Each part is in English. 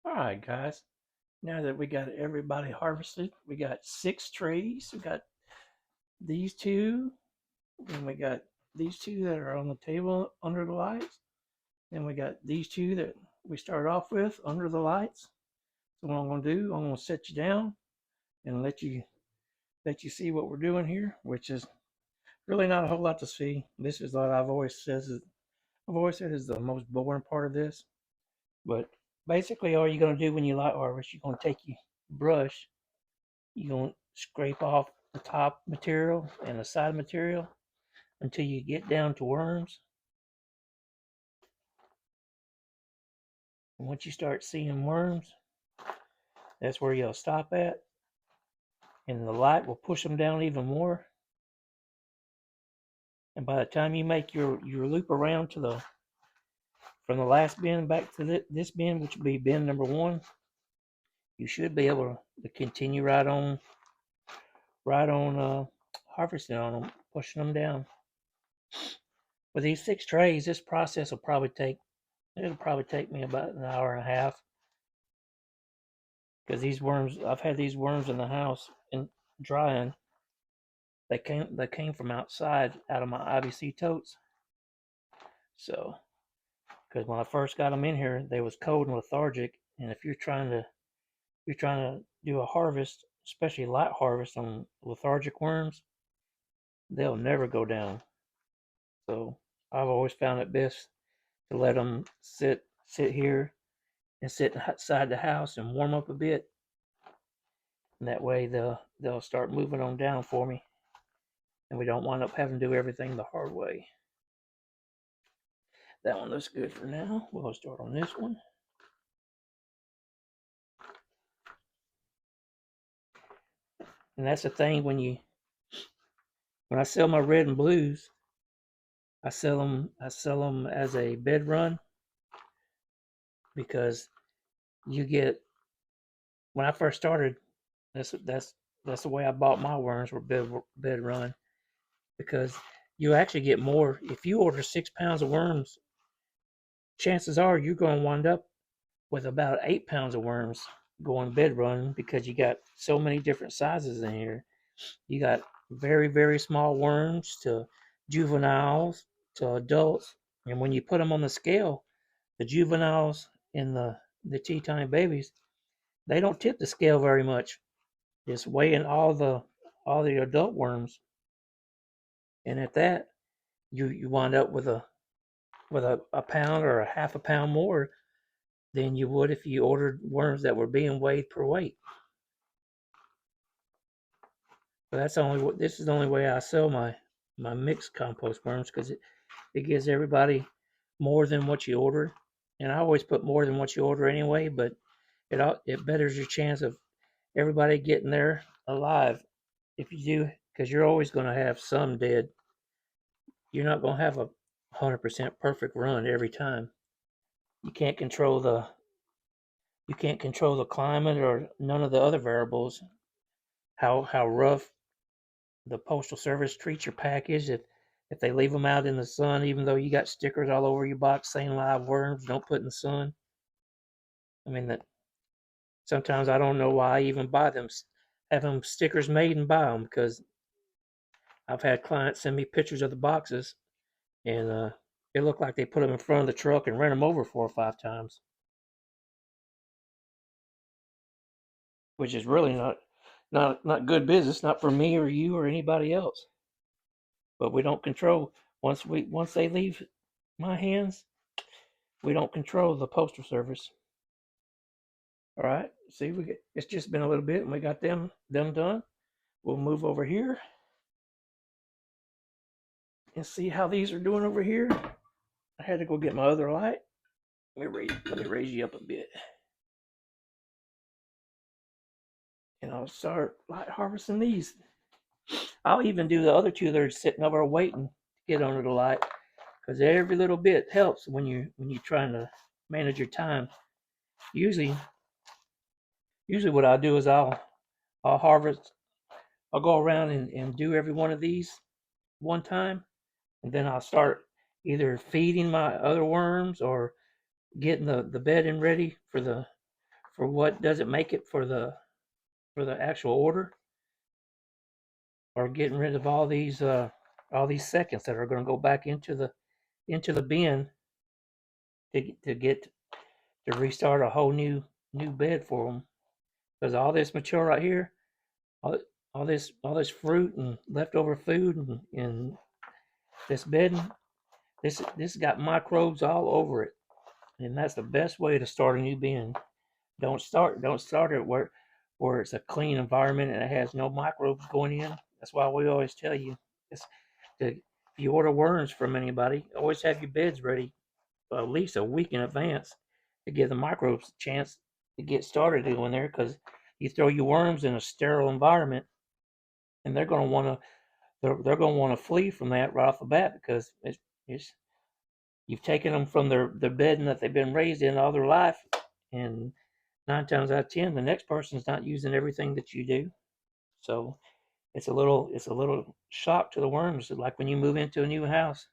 All right, guys. Now that we got everybody harvested, we got 6 trees. We got these two, and we got these two that are on the table under the lights. Then we got these two that we started off with under the lights. So what I'm gonna do, I'm gonna set you down and let you see what we're doing here, which is really not a whole lot to see. This is what I've always said is the most boring part of this. But basically, all you're gonna do when you light harvest, you're gonna take your brush. You're going to scrape off the top material and the side material until you get down to worms. And once you start seeing worms, that's where you'll stop at. And the light will push them down even more. And by the time you make your loop around to from the last bin back to this bin, which will be bin number 1, you should be able to continue right on harvesting on them, pushing them down. With these 6 trays, this process will probably take me about an hour and a half, because these worms, I've had these worms in the house and drying. They came from outside, out of my IBC totes. So, because when I first got them in here, they was cold and lethargic, and if you're trying to do a harvest, especially light harvest on lethargic worms, they'll never go down. So I've always found it best to let them sit here and sit inside the house and warm up a bit. And that way they'll start moving on down for me, and we don't wind up having to do everything the hard way. That one looks good for now. We'll start on this one. And that's the thing, when I sell my red and blues, I sell them as a bed run, because you get, when I first started, that's the way I bought my worms, were bed run, because you actually get more if you order 6 pounds of worms. Chances are you're going to wind up with about 8 pounds of worms going bed run, because you got so many different sizes in here. You got very, very small worms to juveniles to adults. And when you put them on the scale, the juveniles and the teeny babies, they don't tip the scale very much. It's weighing all the adult worms. And at that, you wind up with a pound or a half a pound more than you would if you ordered worms that were being weighed per weight. But this is the only way I sell my mixed compost worms, because it gives everybody more than what you order. And I always put more than what you order anyway, but it betters your chance of everybody getting there alive. If you do, because you're always going to have some dead. You're not going to have a 100% perfect run every time. You can't control the climate or none of the other variables. How rough the postal service treats your package. If they leave them out in the sun, even though you got stickers all over your box saying live worms, don't put in the sun. I mean, that sometimes I don't know why I even buy them, have them stickers made and buy them, because I've had clients send me pictures of the boxes, and it looked like they put them in front of the truck and ran them over 4 or 5 times, which is really not good business, not for me or you or anybody else. But we don't control, once they leave my hands, we don't control the postal service. All right. See, it's just been a little bit, and we got them done. We'll move over here and see how these are doing over here. I had to go get my other light. Let me raise you up a bit, and I'll start light harvesting these. I'll even do the other two that are sitting over waiting to get under the light, because every little bit helps when you're trying to manage your time. Usually what I do is I'll harvest. I'll go around and do every one of these one time, and then I'll start either feeding my other worms or getting the bedding ready for for what doesn't make it for the actual order, or getting rid of all these seconds that are going to go back into the bin to get to restart a whole new bed for them. Because all this material right here, all, all this fruit and leftover food and this bedding, this got microbes all over it, and that's the best way to start a new bin. Don't start it where it's a clean environment and it has no microbes going in. That's why we always tell you, it's if you order worms from anybody, always have your beds ready at least a week in advance to give the microbes a chance to get started in there. Because you throw your worms in a sterile environment, and they're going to want to they're going to want to flee from that right off the bat, because it's you've taken them from their bedding that they've been raised in all their life, and 9 times out of 10, the next person's not using everything that you do. So it's a little shock to the worms. Like when you move into a new house,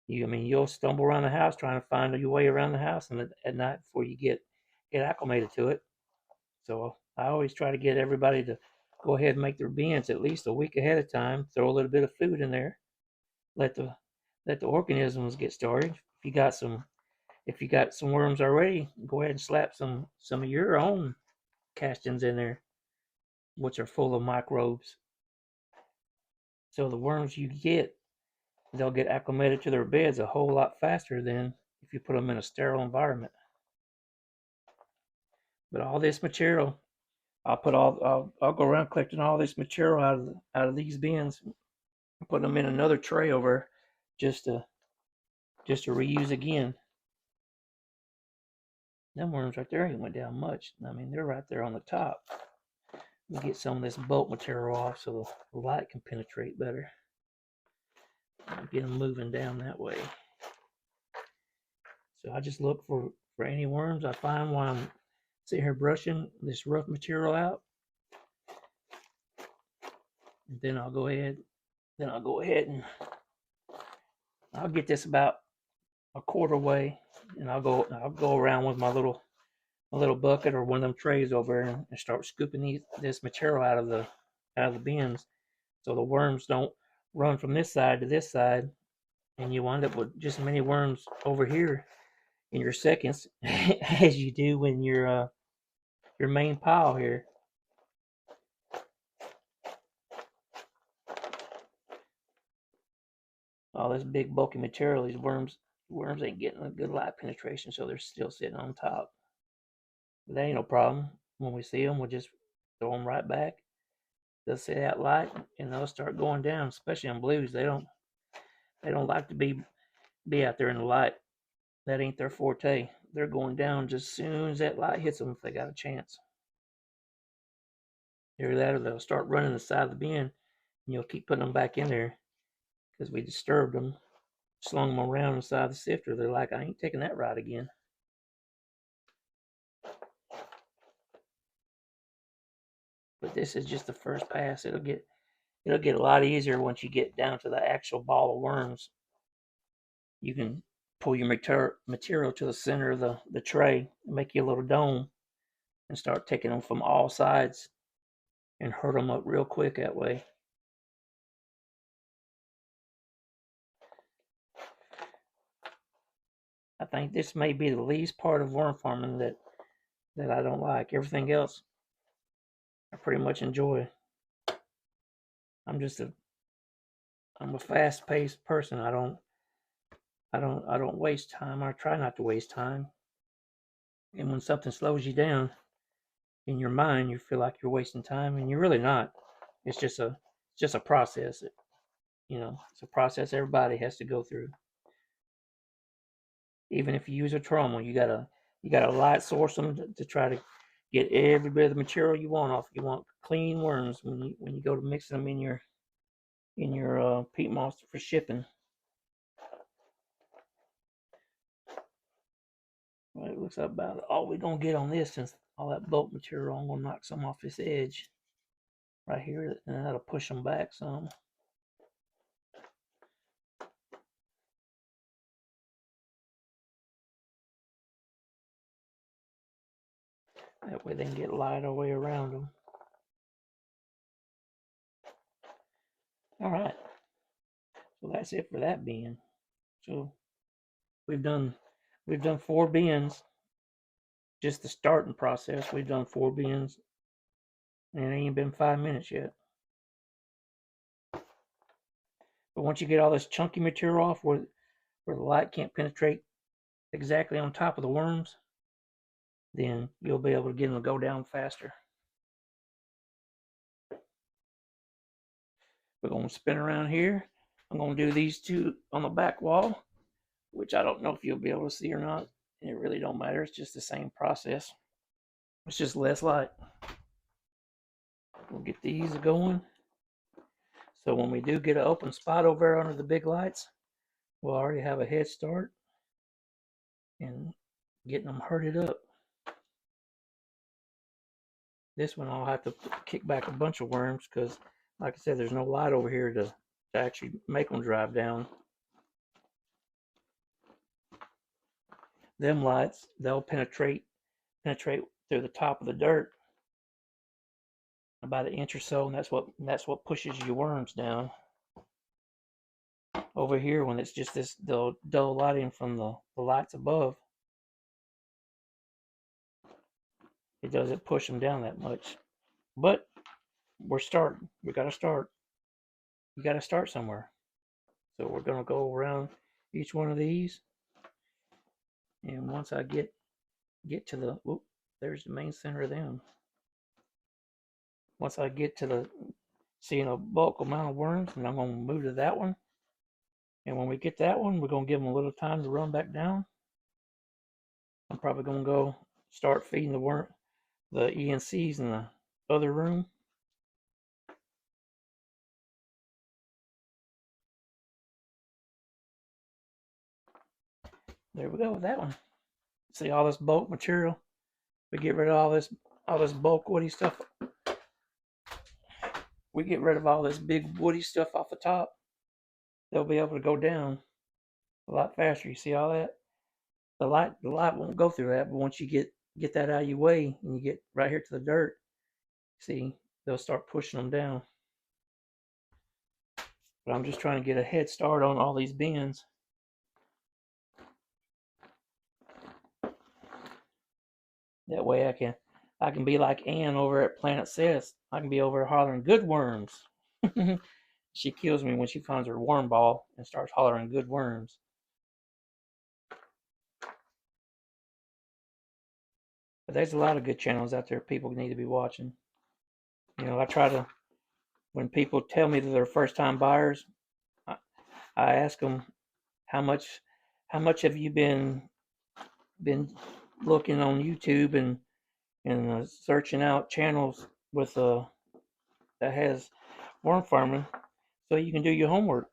you'll stumble around the house trying to find your way around the house, and at night before you get acclimated to it. So I always try to get everybody to go ahead and make their bins at least a week ahead of time. Throw a little bit of food in there. Let the organisms get started. If you got some worms already, go ahead and slap some of your own castings in there, which are full of microbes. So the worms you get, they'll get acclimated to their beds a whole lot faster than if you put them in a sterile environment. But all this material, I'll go around collecting all this material out of these bins, and put them in another tray over, just to reuse again. Them worms right there ain't went down much. They're right there on the top. We get some of this bulk material off so the light can penetrate better. Get them moving down that way. So I just look for any worms I find while I'm sitting here brushing this rough material out. And then I'll go ahead and I'll get this about a quarter way, and I'll go around with my little bucket or one of them trays over there and start scooping this material out of the bins, so the worms don't run from this side to this side, and you wind up with just as many worms over here in your seconds as you do when your main pile here. All this big bulky material, these worms ain't getting a good light penetration, so they're still sitting on top. But that ain't no problem. When we see them, we'll just throw them right back. They'll sit out light and they'll start going down. Especially on blues, they don't like to be out there in the light. That ain't their forte. They're going down just as soon as that light hits them if they got a chance. Either that or they'll start running the side of the bin, and you'll keep putting them back in there because we disturbed them, slung them around inside the sifter. They're like, I ain't taking that ride again. But this is just the first pass. It'll get a lot easier once you get down to the actual ball of worms. You can pull your material to the center of the tray and make you a little dome and start taking them from all sides and hurt them up real quick that way. I think this may be the least part of worm farming that I don't like. Everything else I pretty much enjoy. I'm a fast-paced person. I don't waste time. I try not to waste time. And when something slows you down in your mind, you feel like you're wasting time, and you're really not. It's just a process. It's a process everybody has to go through. Even if you use a trommel, you gotta light source them to try to get every bit of the material you want off. You want clean worms when you go to mixing them in your peat moss for shipping. Well, it looks like about all we're gonna get on this, since all that bulk material. I'm gonna knock some off this edge right here, and that'll push them back some. That way they can get light all the way around them. All right, so that's it for that bin. So we've done 4 bins. Just the starting process. We've done 4 bins, and it ain't been 5 minutes yet. But once you get all this chunky material off where the light can't penetrate exactly on top of the worms, then you'll be able to get them to go down faster. We're going to spin around here. I'm going to do these 2 on the back wall, which I don't know if you'll be able to see or not. And it really don't matter. It's just the same process. It's just less light. We'll get these going. So when we do get an open spot over there under the big lights, we'll already have a head start in getting them herded up. This one I'll have to kick back a bunch of worms because, like I said, there's no light over here to actually make them drive down. Them lights, they'll penetrate through the top of the dirt about an inch or so, and that's what pushes your worms down. Over here, when it's just this dull lighting from the lights above, it doesn't push them down that much. But we're starting. We got to start. You got to start somewhere. So we're going to go around each one of these, and once I get to the, there's the main center of them. Once I get to the seeing a bulk amount of worms, and I'm going to move to that one. And when we get that one, we're going to give them a little time to run back down. I'm probably going to go start feeding the ENCs in the other room. There we go with that one. See all this bulk material? We get rid of all this bulk woody stuff. We get rid of all this big woody stuff off the top. They'll be able to go down a lot faster. You see all that? The light won't go through that, but once you get that out of your way and you get right here to the dirt, see, they'll start pushing them down. But I'm just trying to get a head start on all these bins. That way I can be like Ann over at Planet Seth. I can be over hollering good worms. She kills me when she finds her worm ball and starts hollering good worms. But there's a lot of good channels out there people need to be watching. You know, I try to, when people tell me that they're first time buyers, I ask them how much have you been looking on YouTube and searching out channels with that has worm farming, so you can do your homework.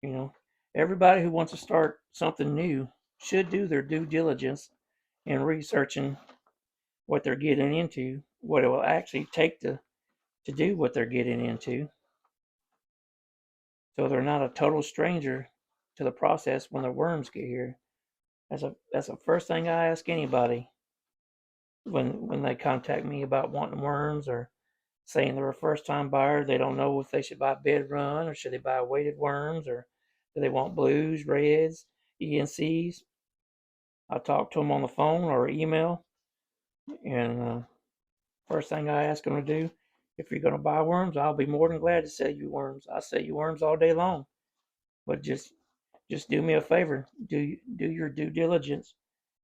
You know, everybody who wants to start something new should do their due diligence in researching what they're getting into, what it will actually take to do what they're getting into, so they're not a total stranger to the process when the worms get here. That's the first thing I ask anybody when they contact me about wanting worms or saying they're a first time buyer. They don't know if they should buy bed run or should they buy weighted worms, or do they want blues, reds, ENCs. I talk to them on the phone or email, and first thing I ask them to do, if you're going to buy worms, I'll be more than glad to sell you worms. I sell you worms all day long, but just do me a favor, do your due diligence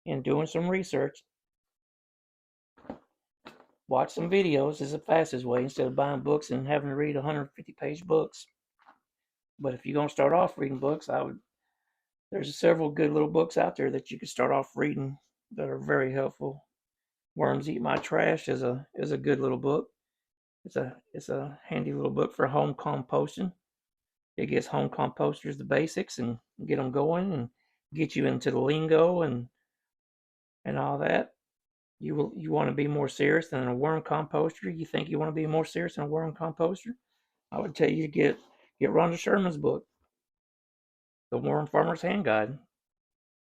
in doing some research. Watch some videos is the fastest way instead of buying books and having to read 150-page books. But if you're going to start off reading books, there's several good little books out there that you can start off reading that are very helpful. Worms Eat My Trash is a good little book. It's a handy little book for home composting. It gets home composters the basics and get them going and get you into the lingo and all that. You want to be more serious than a worm composter? You think you want to be more serious than a worm composter? I would tell you to get Rhonda Sherman's book, The Worm Farmer's Hand Guide.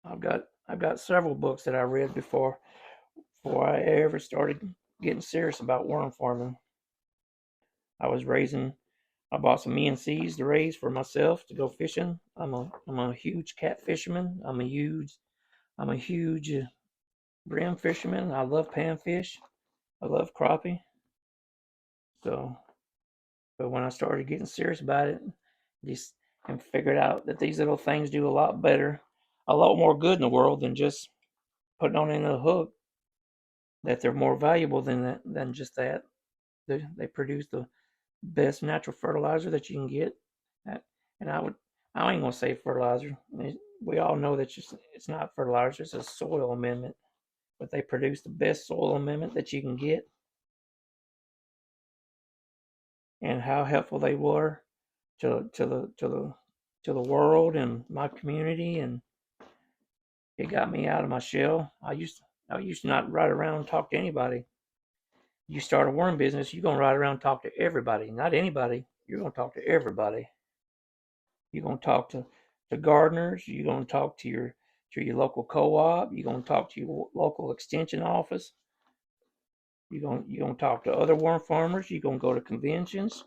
I've got several books that I read before before I ever started getting serious about worm farming. I was raising. I bought some ENCs to raise for myself to go fishing. I'm a huge cat fisherman. I'm a huge brim fisherman. I love panfish. I love crappie. So, but when I started getting serious about it, just and figured out that these little things do a lot better, a lot more good in the world than just putting on in a hook. That they're more valuable than just that. They produce the best natural fertilizer that you can get. Uh, And I ain't gonna say fertilizer. We all know that it's not fertilizer. It's a soil amendment. But they produce the best soil amendment that you can get, and how helpful they were to the world and my community, and it got me out of my shell. I used to not ride around and talk to anybody. You start a worm business, you're gonna ride around and talk to everybody, not anybody. You're gonna talk to everybody. You're gonna talk to gardeners. You're gonna talk to your local co-op. You're gonna talk to your local extension office. You're gonna talk to other worm farmers. You're gonna go to conventions.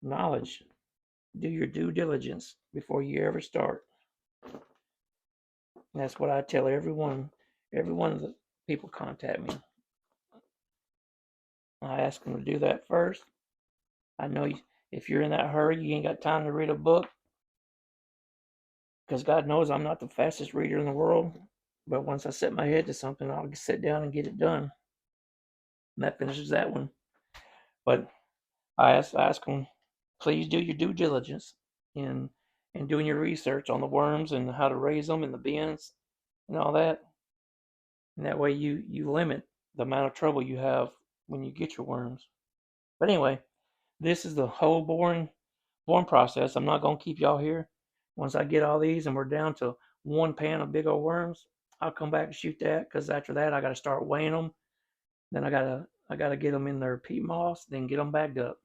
Knowledge. Do your due diligence before you ever start. And that's what I tell everyone. Every one of the people contact me. I ask them to do that first. I know if you're in that hurry, you ain't got time to read a book, because God knows I'm not the fastest reader in the world. But once I set my head to something, I'll sit down and get it done. And that finishes that one. But I ask them, please do your due diligence in doing your research on the worms and how to raise them in the bins and all that. And that way you limit the amount of trouble you have when you get your worms. But anyway, this is the whole born process. I'm not gonna keep y'all here. Once I get all these and we're down to one pan of big old worms, I'll come back and shoot that, because after that I got to start weighing them. Then I gotta get them in their peat moss, then get them bagged up.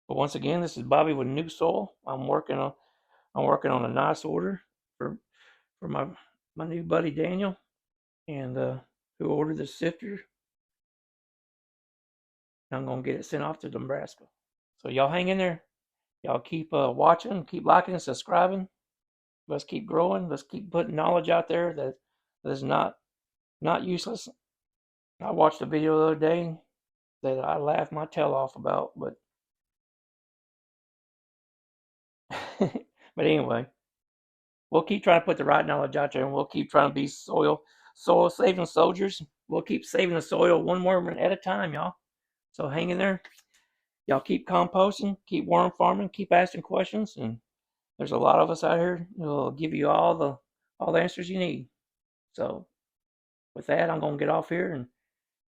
But once again, this is Bobby with New Soil. I'm working on a nice order for my new buddy Daniel, and who ordered the sifter. I'm gonna get it sent off to Nebraska. So y'all hang in there. Y'all keep watching, keep liking and subscribing. Let's keep growing. Let's keep putting knowledge out there that is not useless. I watched a video the other day that I laughed my tail off about, but but anyway, we'll keep trying to put the right knowledge out there, and we'll keep trying to be soil saving soldiers. We'll keep saving the soil one worm at a time, y'all. So hang in there. Y'all keep composting, keep worm farming, keep asking questions, and there's a lot of us out here who will give you all the answers you need. So with that, I'm gonna get off here and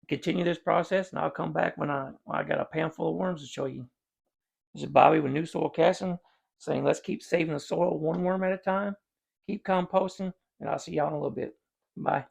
continue this process, and I'll come back when I got a pan full of worms to show you. This is Bobby with New Soil Casting, saying let's keep saving the soil one worm at a time. Keep composting, and I'll see y'all in a little bit. Bye.